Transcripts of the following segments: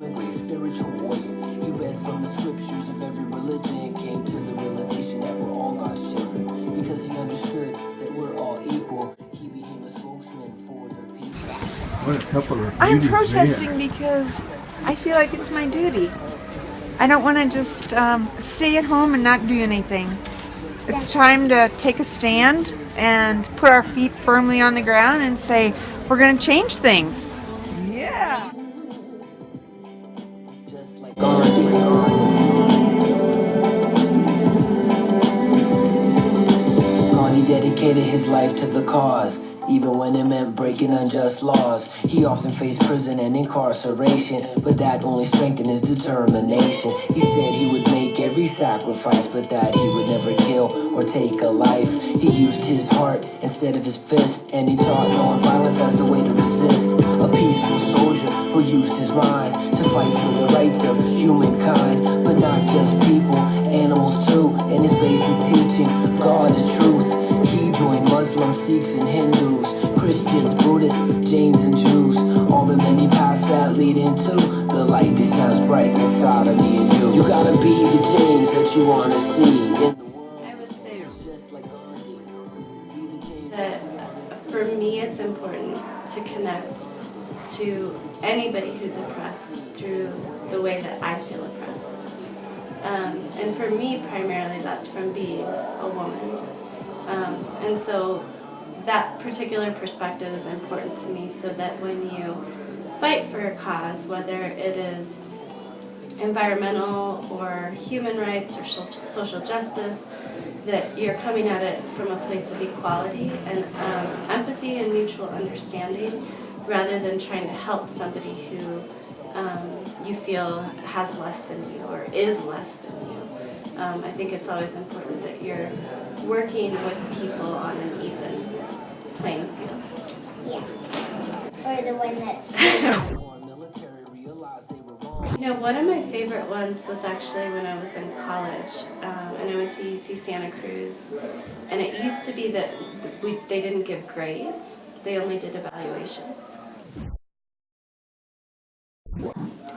Great spiritual warrior. He read from the scriptures of every religion and came to the realization that we're all God's children. Because he understood that we're all equal, he became a spokesman for the people. What a couple of I'm beauties protesting there. because I feel like it's my duty. I don't want to just stay at home and not do anything. It's time to take a stand and put our feet firmly on the ground and say, we're going to change things. Yeah. Just like Gandhi. Gandhi dedicated his life to the cause, even when it meant breaking unjust laws. He often faced prison and incarceration, but that only strengthened his determination. He said he would make every sacrifice, but that he would never kill or take a life. He used his heart instead of his fist, and he taught non-violence as the way to resist. A peaceful soldier who used his mind to fight for the rights of humankind, but not just people, animals too. In his basic teaching, God is truth. He joined Muslims, Sikhs, and Hindus, Christians, Buddhists, Jains, and Jews. All the many paths that lead into the light that shines bright inside of me and you. You gotta be the change that you wanna see in the world. I would say Just like Gandhi. Be the change that for me it's important to connect to anybody who's oppressed through the way that I feel oppressed. And for me, primarily, that's from being a woman. And so that particular perspective is important to me, so that when you fight for a cause, whether it is environmental or human rights or social justice, that you're coming at it from a place of equality and empathy and mutual understanding, rather than trying to help somebody who you feel has less than you or is less than you. I think it's always important that you're working with people on an even playing field. Yeah. Or the one that's... military realized they were wrong. You know, one of my favorite ones was actually when I was in college, and I went to UC Santa Cruz, and it used to be that they didn't give grades, they only did evaluations.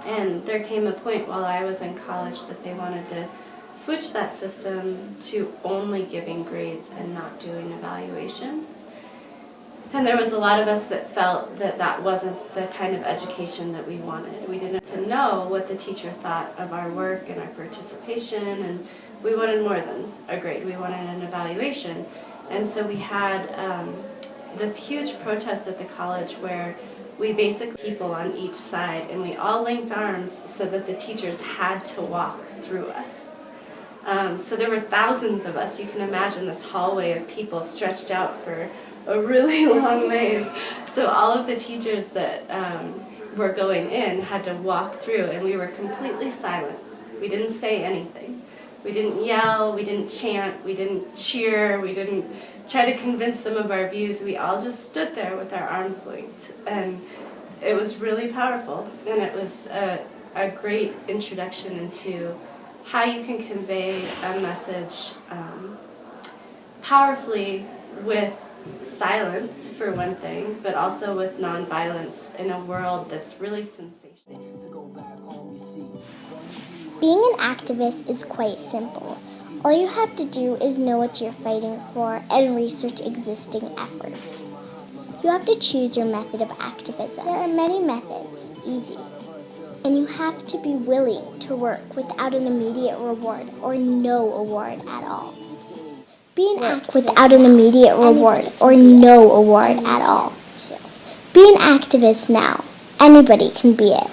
And there came a point while I was in college that they wanted to switch that system to only giving grades and not doing evaluations. And there was a lot of us that felt that that wasn't the kind of education that we wanted. We didn't to know what the teacher thought of our work and our participation, and we wanted more than a grade. We wanted an evaluation. And so we had this huge protest at the college where we basically people on each side, and we all linked arms so that the teachers had to walk through us. So there were thousands of us. You can imagine this hallway of people stretched out for a really long ways. So all of the teachers that were going in had to walk through, and we were completely silent. We didn't say anything. We didn't yell, we didn't chant, we didn't cheer, we didn't try to convince them of our views. We all just stood there with our arms linked, and it was really powerful, and it was a great introduction into how you can convey a message powerfully with silence, for one thing, but also with nonviolence in a world that's really sensational. To go back home, you see. Being an activist is quite simple. All you have to do is know what you're fighting for and research existing efforts. You have to choose your method of activism. There are many methods, easy. And you have to be willing to work without an immediate reward or no award at all. Be an activist without an immediate reward or no award at all. Be an activist now. Anybody can be it,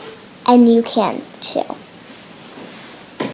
and you can too.